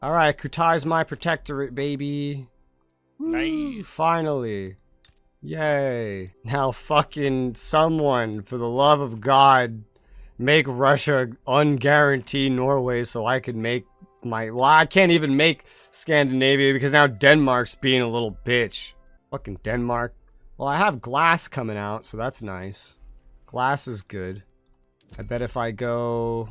Alright, Kutai's my protectorate, baby. Woo, Nice. finally. Yay. Now fucking someone, for the love of God, make Russia unguarantee Norway so I could make my... Well, I can't even make Scandinavia because now Denmark's being a little bitch. Fucking Denmark. Well, I have glass coming out, so that's nice. Glass is good. I bet if I go...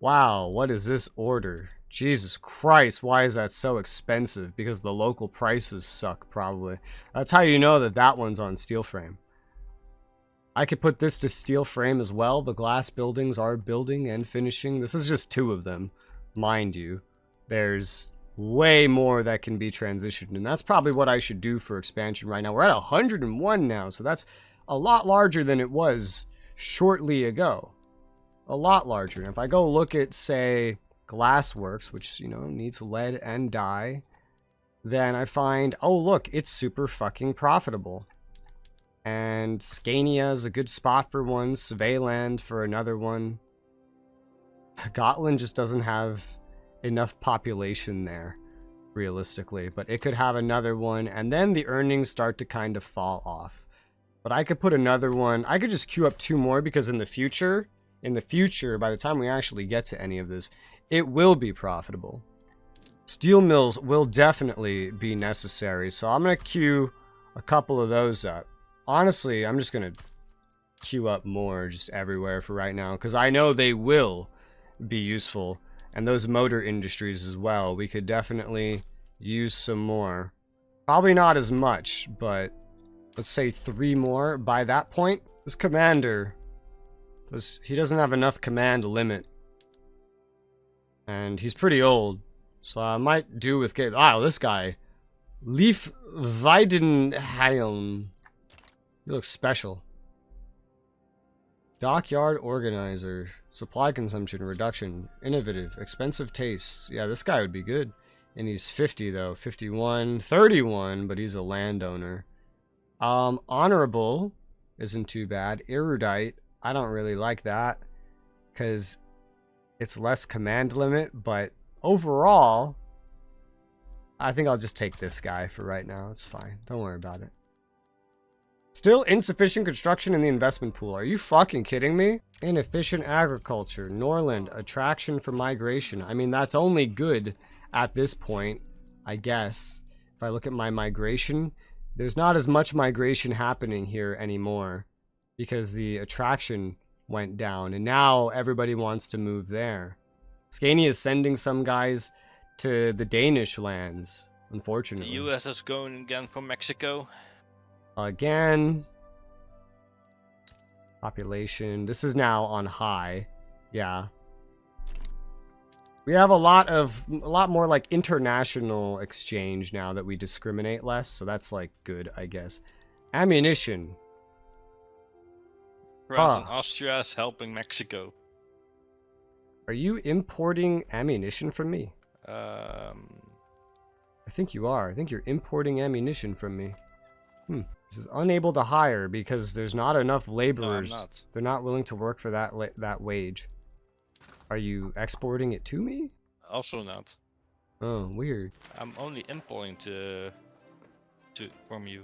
Wow, what is this order? Jesus Christ, why is that so expensive? Because the local prices suck, probably. That's how you know that that one's on steel frame. I could put this to steel frame as well. The glass buildings are building and finishing. This is just 2 of them, mind you. There's way more that can be transitioned, and that's probably what I should do for expansion right now. We're at 101 now, so that's a lot larger than it was shortly ago. A lot larger. And if I go look at, say, Glassworks, which, you know, needs lead and dye, then I find, oh look, it's super fucking profitable. And Scania is a good spot for one, Svealand for another one. Gotland just doesn't have enough population there, realistically, but it could have another one, and then the earnings start to kind of fall off. But I could put another one, I could just queue up 2 more, because in the future, by the time we actually get to any of this, it will be profitable. Steel mills will definitely be necessary, so I'm going to queue a couple of those up. Honestly, I'm just going to queue up more just everywhere for right now, because I know they will be useful. And those motor industries as well, we could definitely use some more. Probably not as much, but let's say 3 more. By that point, this commander, he doesn't have enough command limit. And he's pretty old, so I might do with... Wow, this guy. Leif Weidenhelm. He looks special. Dockyard organizer. Supply consumption reduction. Innovative. Expensive tastes. Yeah, this guy would be good. And he's 50 though. 51. 31, but he's a landowner. Honorable isn't too bad. Erudite. I don't really like that, because it's less command limit, but overall, I think I'll just take this guy for right now. It's fine. Don't worry about it. Still insufficient construction in the investment pool. Are you fucking kidding me? Inefficient agriculture. Norland, attraction for migration. I mean, that's only good at this point, I guess. If I look at my migration, there's not as much migration happening here anymore, because the attraction went down, and now everybody wants to move there. Scania is sending some guys to the Danish lands, unfortunately. The US is going again for Mexico. Again. Population. This is now on high. Yeah. We have a lot more like international exchange now that we discriminate less, so that's like good, I guess. Ammunition. France and Austria is helping Mexico. Are you importing ammunition from me? I think you are. I think you're importing ammunition from me. This is unable to hire because there's not enough laborers. No, I'm not. They're not willing to work for that wage. Are you exporting it to me? Also not. Oh, weird. I'm only importing from you.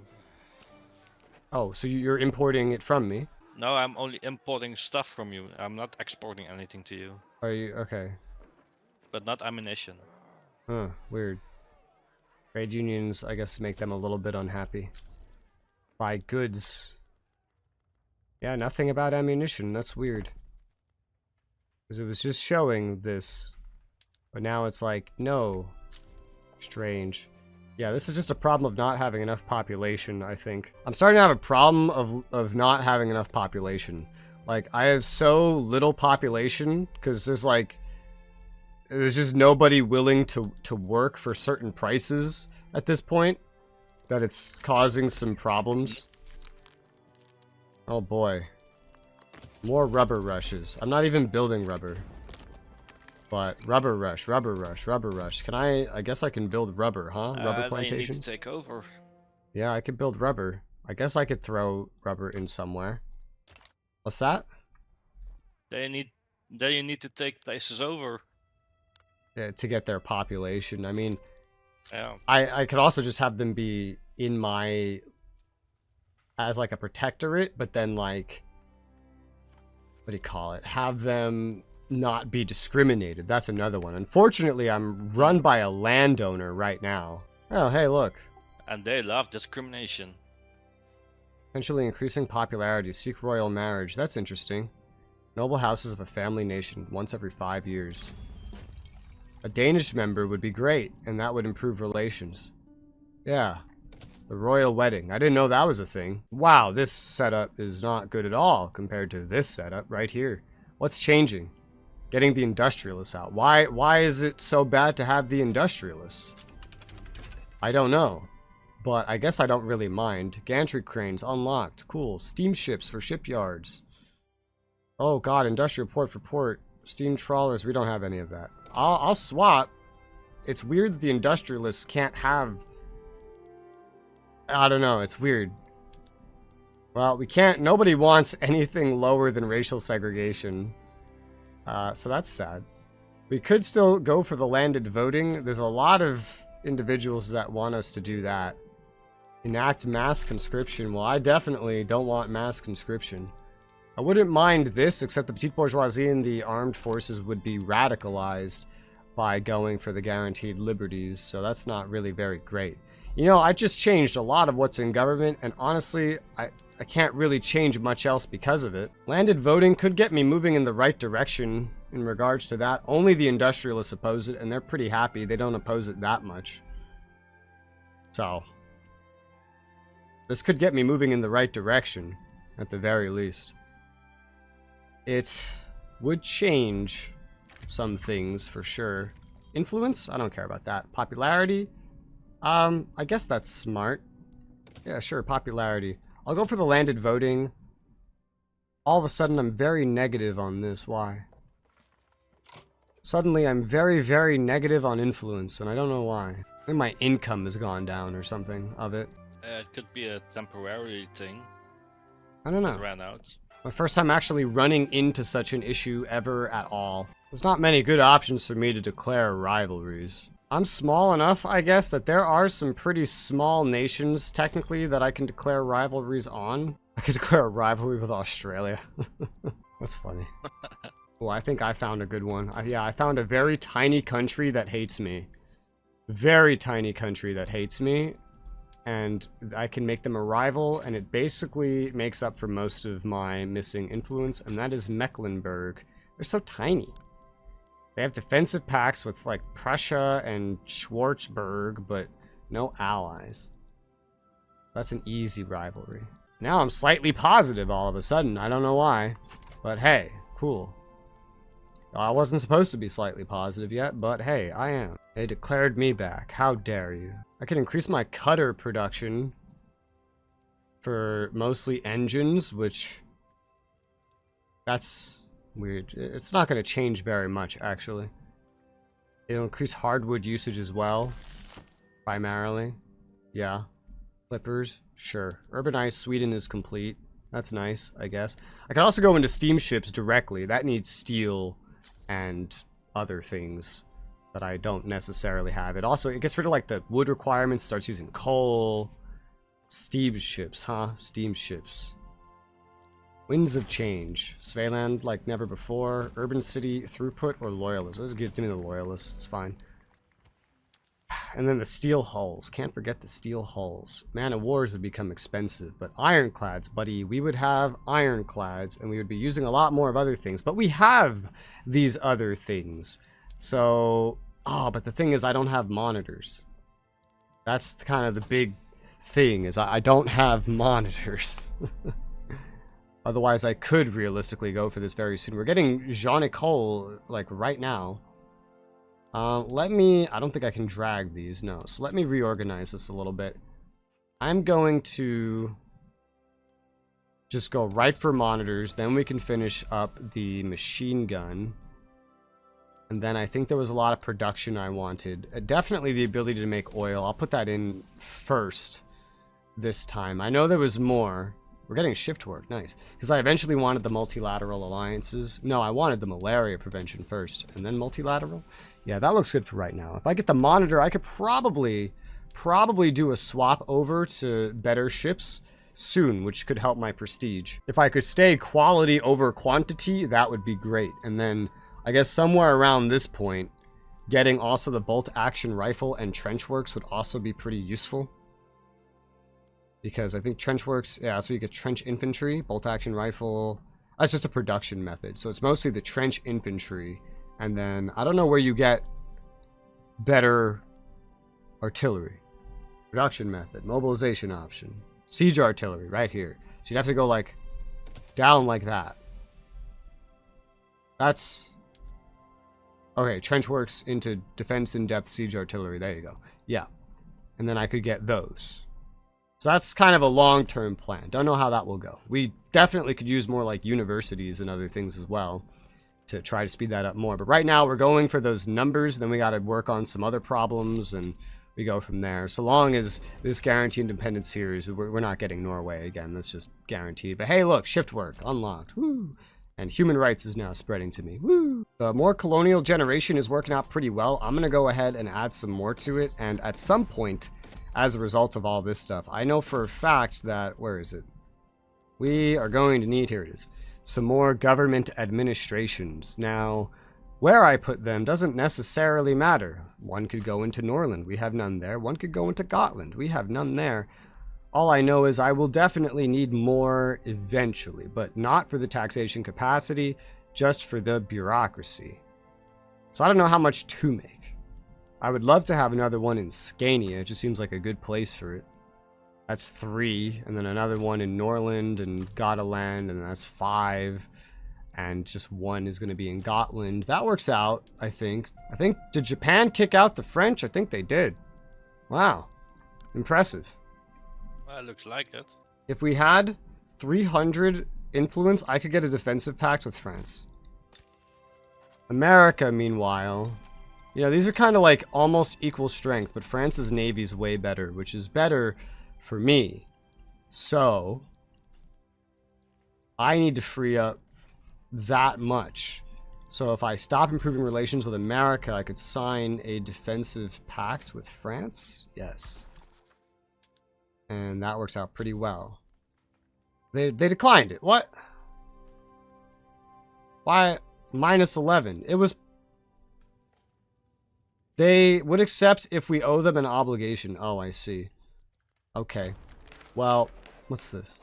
Oh, so you're importing it from me? No, I'm only importing stuff from you. I'm not exporting anything to you. Are you okay? But not ammunition. Huh, weird. Trade unions, I guess, make them a little bit unhappy. Buy goods. Yeah, nothing about ammunition. That's weird. Because it was just showing this. But now it's like, no. Strange. Yeah, this is just a problem of not having enough population, I think. I'm starting to have a problem of not having enough population. Like, I have so little population, because there's just nobody willing to work for certain prices at this point, that it's causing some problems. Oh boy. More rubber rushes. I'm not even building rubber. But rubber rush, rubber rush, rubber rush. Can I guess I can build rubber, huh? Rubber plantation? You need to take over. Yeah, I could build rubber. I guess I could throw rubber in somewhere. What's that? Then you need to take places over. to get their population. I mean, Yeah. I could also just have them be in my as like a protectorate, but then like, what do you call it? Have them not be discriminated. That's another one. Unfortunately, I'm run by a landowner right now. Oh, hey, look. And they love discrimination. Potentially increasing popularity. Seek royal marriage. That's interesting. Noble houses of a family nation once every 5 years. A Danish member would be great, and that would improve relations. Yeah. The royal wedding. I didn't know that was a thing. Wow, this setup is not good at all compared to this setup right here. What's changing? Getting the industrialists out. Why is it so bad to have the industrialists? I don't know. But I guess I don't really mind. Gantry cranes unlocked. Cool. Steamships for shipyards. Oh god, industrial port for port. Steam trawlers. We don't have any of that. I'll swap. It's weird that the industrialists can't have... I don't know. It's weird. Well, we can't... Nobody wants anything lower than racial segregation. So that's sad. We could still go for the landed voting. There's a lot of individuals that want us to do that. Enact mass conscription. Well, I definitely don't want mass conscription. I wouldn't mind this, except the petite bourgeoisie and the armed forces would be radicalized by going for the guaranteed liberties, so that's not really very great. You know, I just changed a lot of what's in government, and honestly, I can't really change much else because of it. Landed voting could get me moving in the right direction in regards to that. Only the industrialists oppose it, and they're pretty happy. They don't oppose it that much. So, this could get me moving in the right direction, at the very least. It would change some things, for sure. Influence? I don't care about that. Popularity? I guess that's smart. Yeah, sure, popularity. I'll go for the landed voting. All of a sudden, I'm very negative on this. Why? Suddenly, I'm very, very negative on influence, and I don't know why. I think my income has gone down or something of it. It could be a temporary thing. I don't know. It ran out. My first time actually running into such an issue ever at all. There's not many good options for me to declare rivalries. I'm small enough, I guess, that there are some pretty small nations, technically, that I can declare rivalries on. I could declare a rivalry with Australia. That's funny. Oh, I think I found a good one. Yeah, I found a very tiny country that hates me. Very tiny country that hates me. And I can make them a rival, and it basically makes up for most of my missing influence, and that is Mecklenburg. They're so tiny. They have defensive pacts with, like, Prussia and Schwarzburg, but no allies. That's an easy rivalry. Now I'm slightly positive all of a sudden. I don't know why. But hey, cool. I wasn't supposed to be slightly positive yet, but hey, I am. They declared me back. How dare you? I can increase my cutter production for mostly engines, which... That's weird. It's not going to change very much, actually. It'll increase hardwood usage as well, primarily. Yeah. Clippers, sure. Urbanized Sweden is complete. That's nice, I guess. I can also go into steamships directly. That needs steel and other things that I don't necessarily have. It also, it gets rid of like the wood requirements, starts using coal. Steamships, huh? Steamships. Winds of change. Svealand like never before. Urban city throughput or loyalists. Let's give me the loyalists, it's fine. And then the steel hulls. Can't forget the steel hulls. Man of wars would become expensive, but ironclads, buddy. We would have ironclads, and we would be using a lot more of other things. But we have these other things. So, but the thing is, I don't have monitors. That's kind of the big thing, is I don't have monitors. Otherwise, I could realistically go for this very soon. We're getting Jean Nicole, like, right now. I don't think I can drag these, no. So let me reorganize this a little bit. I'm going to just go right for monitors, then we can finish up the machine gun. And then I think there was a lot of production I wanted. Definitely the ability to make oil. I'll put that in first this time. I know there was more. We're getting shift work, nice. Because I eventually wanted the multilateral alliances. No, I wanted the malaria prevention first, and then multilateral. Yeah, that looks good for right now. If I get the monitor, I could probably do a swap over to better ships soon, which could help my prestige. If I could stay quality over quantity, that would be great. And then I guess somewhere around this point, getting also the bolt action rifle and trench works would also be pretty useful. Because I think trench works, yeah, so you get trench infantry, bolt action rifle. That's just a production method. So it's mostly the trench infantry. And then I don't know where you get better artillery. Production method, mobilization option, siege artillery right here. So you'd have to go like down like that. That's okay. Trench works into defense in depth siege artillery. There you go. Yeah. And then I could get those. So that's kind of a long-term plan. Don't know how that will go. We definitely could use more like universities and other things as well to try to speed that up more. But right now we're going for those numbers. Then we got to work on some other problems and we go from there. So long as this guaranteed independence here is, we're not getting Norway again. That's just guaranteed. But hey, look, shift work unlocked. Woo! And human rights is now spreading to me. Woo! The more colonial generation is working out pretty well. I'm going to go ahead and add some more to it. And at some point, as a result of all this stuff, I know for a fact that, where is it? We are going to need, here it is, some more government administrations. Now, where I put them doesn't necessarily matter. One could go into Norland. We have none there. One could go into Gotland. We have none there. All I know is I will definitely need more eventually, but not for the taxation capacity, just for the bureaucracy. So I don't know how much to make. I would love to have another one in Scania. It just seems like a good place for it. That's 3. And then another one in Norland and Gotaland, and that's 5. And just 1 is going to be in Gotland. That works out, I think. Did Japan kick out the French? I think they did. Wow. Impressive. Well, it looks like it. If we had 300 influence, I could get a defensive pact with France. America, meanwhile... You know, these are kind of like almost equal strength, but France's navy is way better, which is better for me. So, I need to free up that much. So if I stop improving relations with America, I could sign a defensive pact with France. Yes. And that works out pretty well. They declined it. What? Why? Minus 11. It was... They would accept if we owe them an obligation. Oh, I see. Okay. Well, what's this?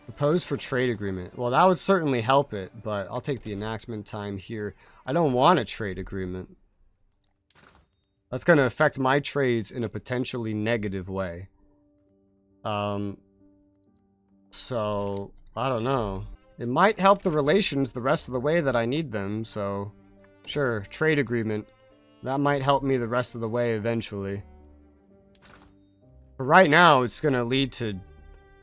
Propose for trade agreement. Well, that would certainly help it, but I'll take the enactment time here. I don't want a trade agreement. That's going to affect my trades in a potentially negative way. So, I don't know. It might help the relations the rest of the way that I need them, so... Sure, trade agreement. That might help me the rest of the way eventually. But right now, it's going to lead to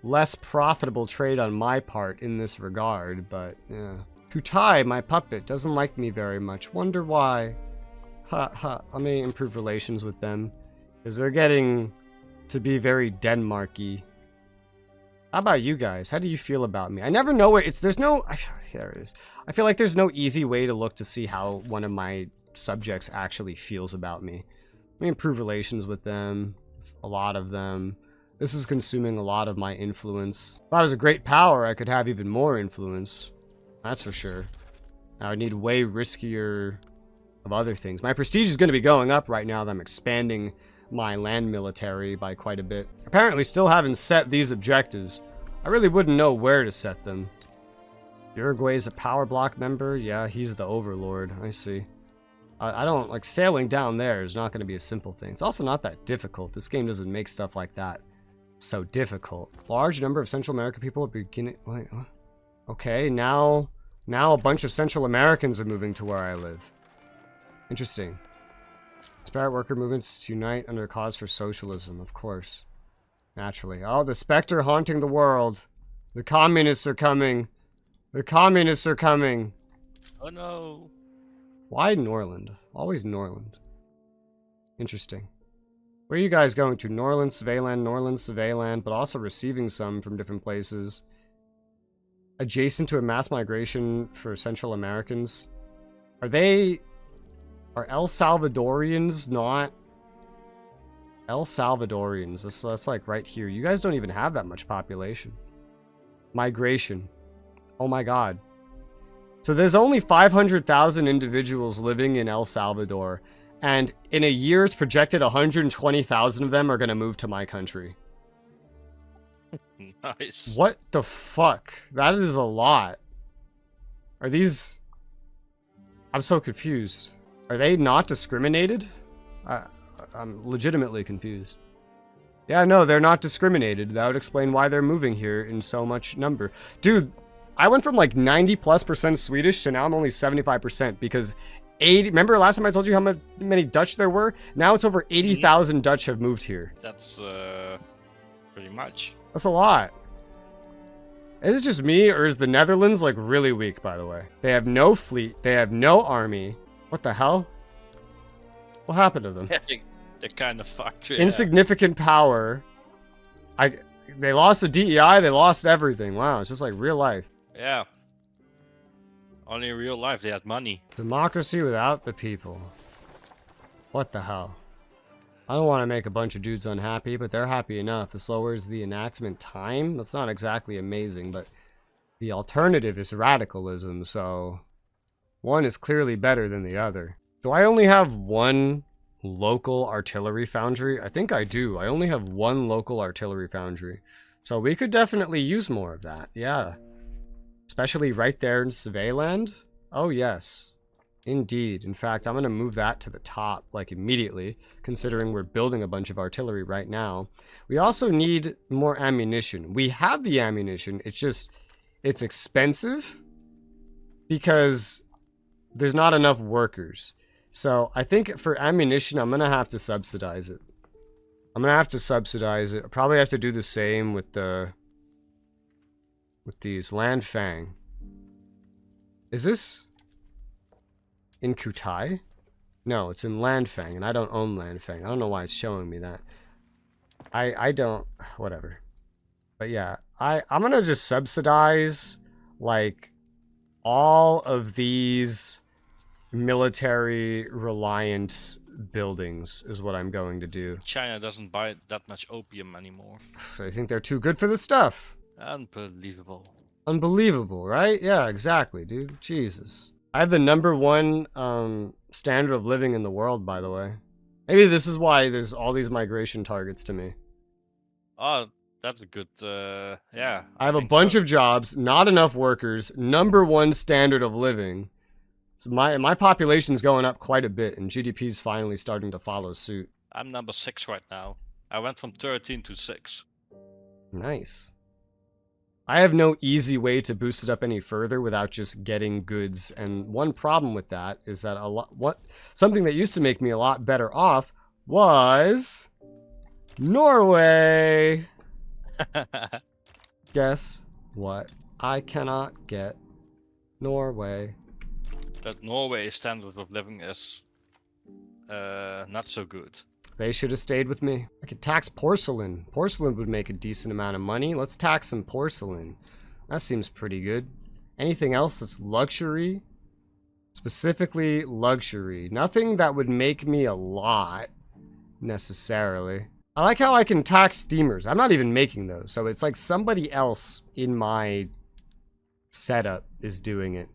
less profitable trade on my part in this regard, but yeah. Kutai, my puppet, doesn't like me very much. Wonder why. Ha ha. Let me improve relations with them, because they're getting to be very Denmarky. How about you guys? How do you feel about me? I never know where there's no... There it is. I feel like there's no easy way to look to see how one of my subjects actually feels about me. Let me improve relations with them. A lot of them. This is consuming a lot of my influence. If I was a great power, I could have even more influence. That's for sure. I would need way riskier of other things. My prestige is going to be going up right now that I'm expanding my land military by quite a bit. Apparently still haven't set these objectives. I really wouldn't know where to set them. Uruguay's a power block member? Yeah, he's the overlord. I see. I don't, like, sailing down there is not going to be a simple thing. It's also not that difficult. This game doesn't make stuff like that so difficult. Large number of Central American people are beginning... Wait, what? Okay, now a bunch of Central Americans are moving to where I live. Interesting. Spirit worker movements to unite under a cause for socialism, of course. Naturally. Oh, the specter haunting the world. The communists are coming. The communists are coming. Oh no. Why Norland? Always Norland. Interesting. Where are you guys going to? Norland, Svealand, but also receiving some from different places. Adjacent to a mass migration for Central Americans. Are they Are El Salvadorians not? El Salvadorians. That's like right here. You guys don't even have that much population. Migration. Oh my god. So there's only 500,000 individuals living in El Salvador. And in a year, it's projected 120,000 of them are going to move to my country. Nice. What the fuck? That is a lot. Are these... I'm so confused. Are they not discriminated? I'm legitimately confused. Yeah, no, they're not discriminated. That would explain why they're moving here in so much number. Dude, I went from like 90+% Swedish to now I'm only 75% because 80... Remember last time I told you how many Dutch there were? Now it's over 80,000 Dutch have moved here. That's pretty much. That's a lot. Is it just me, or is the Netherlands, like, really weak, by the way? They have no fleet. They have no army. What the hell? What happened to them? Yeah, they're kind of fucked. Yeah. Insignificant power. They lost the DEI. They lost everything. Wow, it's just like real life. Yeah. Only in real life they had money. Democracy without the people. What the hell? I don't want to make a bunch of dudes unhappy, but they're happy enough. This lowers the enactment time. That's not exactly amazing, but the alternative is radicalism, so one is clearly better than the other. Do I only have one local artillery foundry? I think I do. I only have one local artillery foundry. So we could definitely use more of that, yeah. Especially right there in Surveyland. Oh, yes. Indeed. In fact, I'm going to move that to the top, like, immediately, considering we're building a bunch of artillery right now. We also need more ammunition. We have the ammunition, it's just, it's expensive because there's not enough workers. So I think for ammunition, I'm going to have to subsidize it. I'm going to have to subsidize it. I probably have to do the same with these Land Fang. Is this in Kutai? No, it's in Landfang, and I don't own Landfang. I don't know why it's showing me that. I don't... Whatever. But yeah, I'm gonna just subsidize, like, all of these military-reliant buildings is what I'm going to do. China doesn't buy that much opium anymore. I think they're too good for the stuff. Unbelievable. Unbelievable, right? Yeah, exactly, dude. Jesus. I have the #1 standard of living in the world, by the way. Maybe this is why there's all these migration targets to me. Oh, that's a good, yeah. I have a bunch of jobs, not enough workers, #1 standard of living. So my population's going up quite a bit, and GDP's finally starting to follow suit. I'm number 6 right now. I went from 13 to 6. Nice. I have no easy way to boost it up any further without just getting goods, and one problem with that is that something that used to make me a lot better off was Norway. Guess what? I cannot get Norway. But Norway's standard of living is not so good. They should have stayed with me. I could tax porcelain. Porcelain would make a decent amount of money. Let's tax some porcelain. That seems pretty good. Anything else that's luxury? Specifically luxury. Nothing that would make me a lot, necessarily. I like how I can tax steamers. I'm not even making those. So it's like somebody else in my setup is doing it.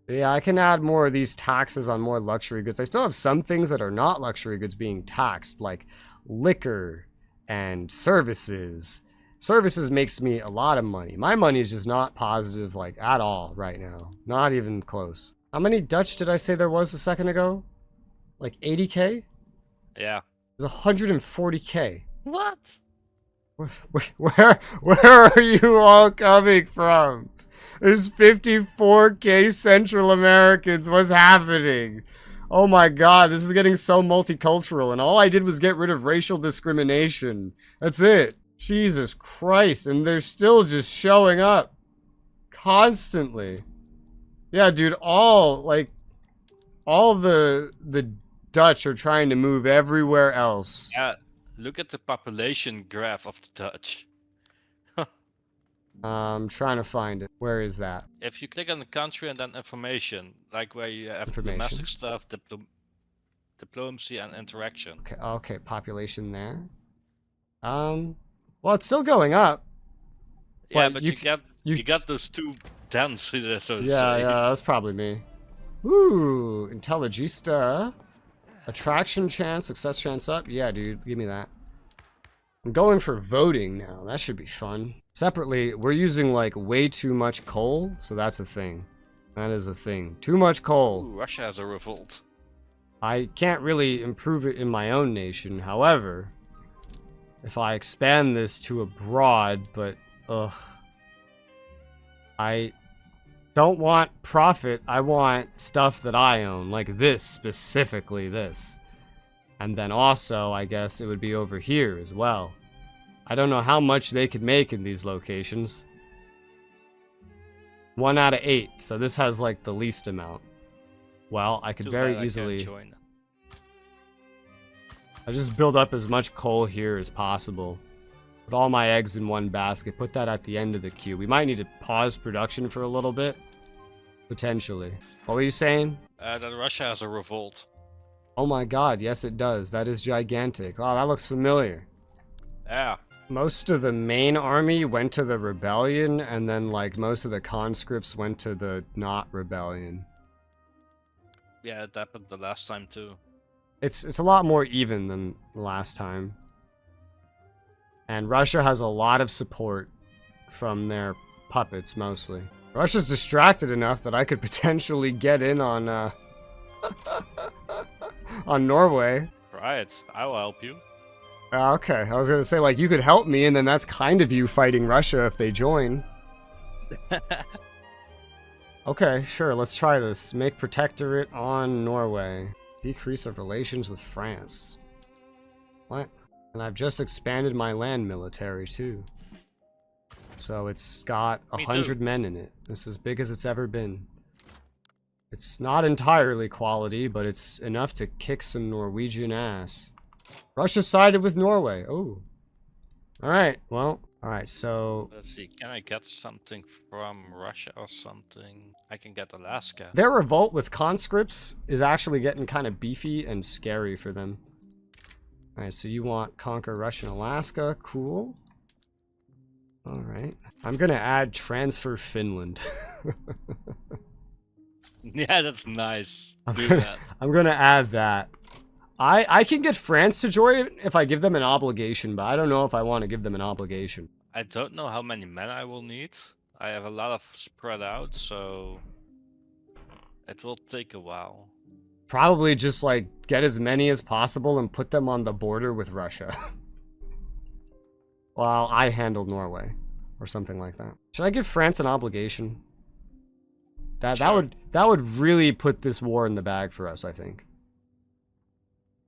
Yeah, I can add more of these taxes on more luxury goods. I still have some things that are not luxury goods being taxed, like liquor and services. Services makes me a lot of money. My money is just not positive, like, at all right now. Not even close. How many Dutch did I say there was a second ago? Like 80K? Yeah. There's 140K. What? Where are you all coming from? There's 54K Central Americans. What's happening? Oh my god, this is getting so multicultural, and all I did was get rid of racial discrimination. That's it. Jesus Christ, and they're still just showing up. Constantly. Yeah, dude, all the Dutch are trying to move everywhere else. Yeah, look at the population graph of the Dutch. I'm trying to find it. Where is that? If you click on the country and then information, like where you have Information. domestic stuff, diplomacy and interaction. Okay, okay, population there. Well, it's still going up. Yeah, but you you got those two dens, so to Yeah, say. yeah, that's probably me. Ooh, Intelligista. Attraction chance, success chance up. Yeah, dude, give me that. I'm going for voting now. That should be fun. Separately, we're using like way too much coal, so that's a thing. That is a thing. Too much coal. Ooh, Russia has a revolt. I can't really improve it in my own nation. However, if I expand this to abroad, but ugh. I don't want profit. I want stuff that I own, like this, specifically this. And then also, I guess it would be over here as well. I don't know how much they could make in these locations. 1 out of 8, so this has like the least amount. Well, I could very easily... I just build up as much coal here as possible. Put all my eggs in one basket. Put that at the end of the queue. We might need to pause production for a little bit. Potentially. What were you saying? That Russia has a revolt. Oh my god, yes it does. That is gigantic. Oh, that looks familiar. Yeah. Most of the main army went to the rebellion, and then like most of the conscripts went to the not rebellion. Yeah, it happened the last time too. It's a lot more even than the last time. And Russia has a lot of support from their puppets, mostly. Russia's distracted enough that I could potentially get in on, on Norway. Right, I will help you. Okay, I was gonna say, like, you could help me, and then that's kind of you fighting Russia if they join. Okay, sure, let's try this. Make protectorate on Norway. Decrease of relations with France. What? And I've just expanded my land military, too. So it's got 100 men in it. It's as big as it's ever been. It's not entirely quality, but it's enough to kick some Norwegian ass. Russia sided with Norway. Oh. Alright, well. Alright, so... Let's see, can I get something from Russia or something? I can get Alaska. Their revolt with conscripts is actually getting kind of beefy and scary for them. Alright, so you want conquer Russian Alaska. Cool. Alright. I'm gonna add transfer Finland. Yeah, that's nice. I'm gonna add that. I can get France to join if I give them an obligation, but I don't know if I want to give them an obligation. I don't know how many men I will need. I have a lot of spread out, so it will take a while. Probably just like get as many as possible and put them on the border with Russia. While I handle Norway or something like that. Should I give France an obligation? Sure. That would really put this war in the bag for us, I think.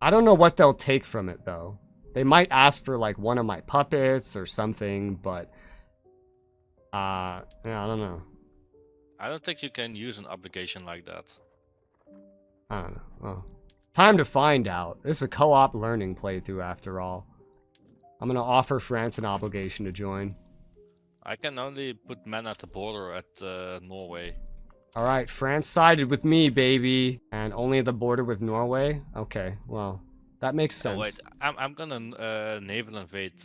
I don't know what they'll take from it, though. They might ask for, like, one of my puppets or something, but... yeah, I don't know. I don't think you can use an obligation like that. I don't know. Well, time to find out. This is a co-op learning playthrough, after all. I'm gonna offer France an obligation to join. I can only put men at the border at Norway. Alright, France sided with me, baby. And only at the border with Norway? Okay, well, that makes sense. Oh, wait, I'm gonna naval invade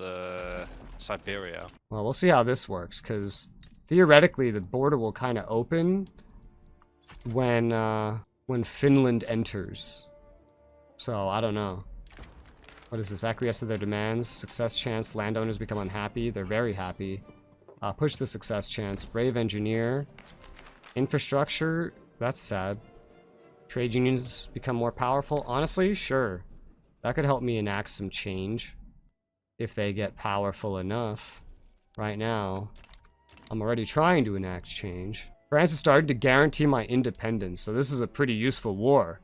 Siberia. Well, we'll see how this works, because theoretically the border will kind of open when Finland enters. So, I don't know. What is this? Acquiesce to their demands. Success chance. Landowners become unhappy. They're very happy. Push the success chance. Brave engineer. Infrastructure, that's sad. Trade unions become more powerful. Honestly, sure. That could help me enact some change. If they get powerful enough. Right now, I'm already trying to enact change. France has started to guarantee my independence, so this is a pretty useful war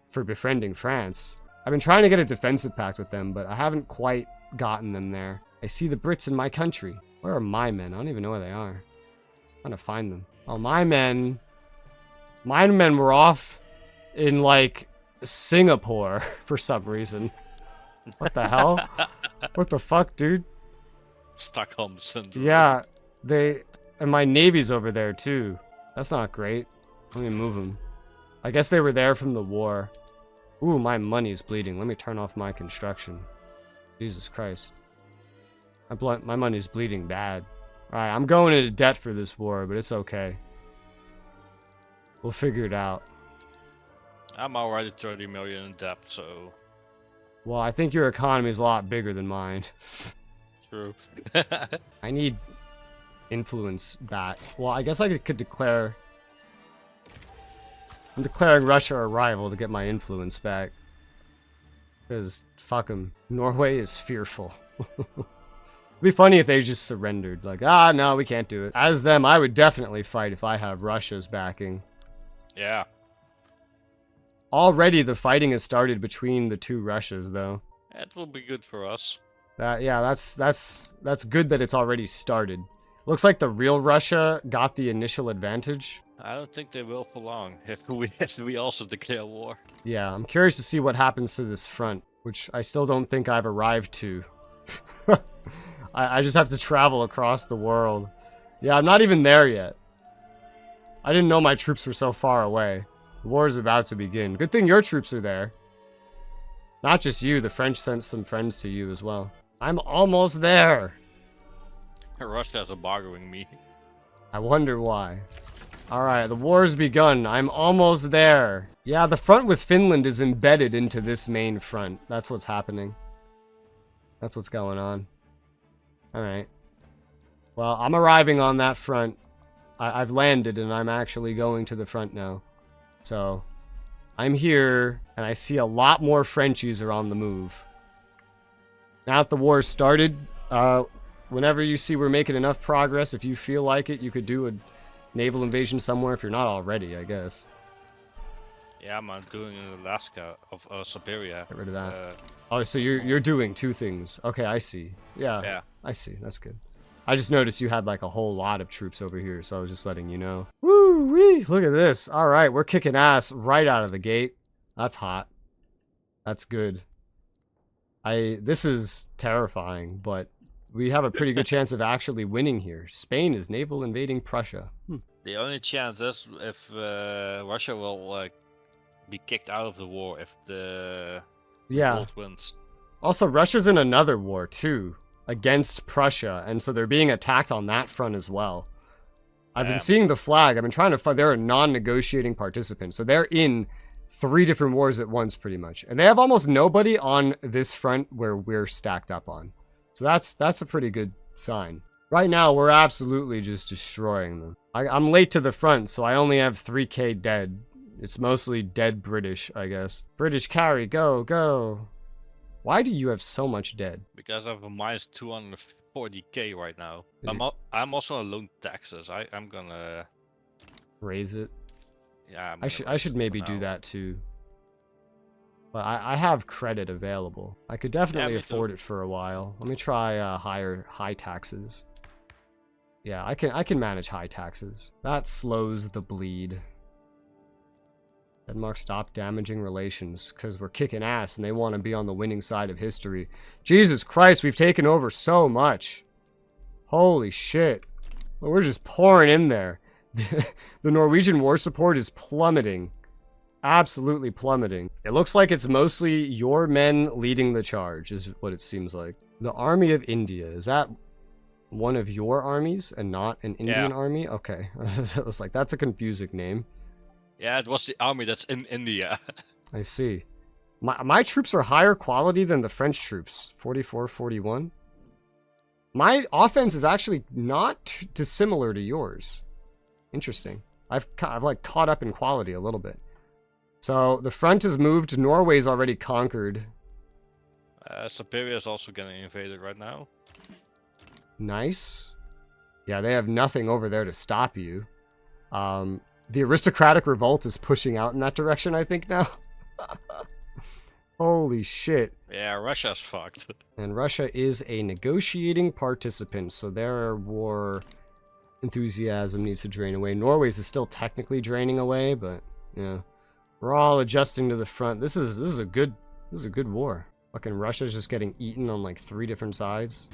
for befriending France. I've been trying to get a defensive pact with them, but I haven't quite gotten them there. I see the Brits in my country. Where are my men? I don't even know where they are. I'm trying to find them. Oh, my men were off in, like, Singapore for some reason. What the hell? What the fuck, dude? Stockholm Syndrome. Yeah, and my navy's over there, too. That's not great. Let me move them. I guess they were there from the war. Ooh, my money's bleeding. Let me turn off my construction. Jesus Christ. My money's bleeding bad. Alright, I'm going into debt for this war, but it's okay. We'll figure it out. I'm already 30 million in debt, so... Well, I think your economy is a lot bigger than mine. True. I need influence back. Well, I guess I could declare... I'm declaring Russia a rival to get my influence back. Because, fuck them. Norway is fearful. It'd be funny if they just surrendered. Like, ah, no, we can't do it. As them, I would definitely fight if I have Russia's backing. Yeah. Already the fighting has started between the two Russias, though. It will be good for us. Yeah, that's good that it's already started. Looks like the real Russia got the initial advantage. I don't think they will for long if we also declare war. Yeah, I'm curious to see what happens to this front, which I still don't think I've arrived to. I just have to travel across the world. Yeah, I'm not even there yet. I didn't know my troops were so far away. The war is about to begin. Good thing your troops are there. Not just you, the French sent some friends to you as well. I'm almost there. Russia is embargoing me. I wonder why. Alright, the war's begun. I'm almost there. Yeah, the front with Finland is embedded into this main front. That's what's happening. That's what's going on. Alright. Well, I'm arriving on that front. I've landed and I'm actually going to the front now. So, I'm here and I see a lot more Frenchies are on the move. Now that the war started, whenever you see we're making enough progress, if you feel like it, you could do a naval invasion somewhere if you're not already, I guess. Yeah, I'm doing in Alaska of Siberia. Get rid of that. Oh, so you're doing two things. Okay, I see. Yeah, I see. That's good. I just noticed you had like a whole lot of troops over here, so I was just letting you know. Woo-wee! Look at this. All right, we're kicking ass right out of the gate. That's hot. That's good. This is terrifying, but we have a pretty good chance of actually winning here. Spain is naval invading Prussia. The only chance is if Russia will be kicked out of the war if the revolt wins. Also, Russia's in another war too, against Prussia, and so they're being attacked on that front as well. I've been seeing the flag. I've been trying to find. They're a non-negotiating participant, so they're in 3 different wars at once, pretty much, and they have almost nobody on this front where we're stacked up on. So that's a pretty good sign. Right now, we're absolutely just destroying them. I'm late to the front, so I only have 3k dead. It's mostly dead British, I guess. British carry, go, go. Why do you have so much dead? Because I have a minus 240k right now. I'm also on loan taxes. I'm gonna raise it. Yeah, I should maybe do that too. But I have credit available. I could definitely afford it for a while. Let me try high taxes. Yeah, I can manage high taxes. That slows the bleed. Denmark stopped damaging relations because we're kicking ass and they want to be on the winning side of history. Jesus Christ, we've taken over so much. Holy shit. Well, we're just pouring in there. The Norwegian war support is plummeting. Absolutely plummeting. It looks like it's mostly your men leading the charge, is what it seems like. The Army of India, is that one of your armies and not an Indian army? Okay. I was like, that's a confusing name. Yeah, it was the army that's in India. I see. My troops are higher quality than the French troops. 44, 41. My offense is actually not dissimilar to yours. Interesting. I've like caught up in quality a little bit. So the front has moved. Norway's already conquered. Siberia is also getting invaded right now. Nice. Yeah, they have nothing over there to stop you. The aristocratic revolt is pushing out in that direction, I think, now. Holy shit. Yeah, Russia's fucked. And Russia is a negotiating participant, so their war enthusiasm needs to drain away. Norway's is still technically draining away, but yeah. We're all adjusting to the front. This is a good war. Fucking Russia's just getting eaten on like 3 different sides.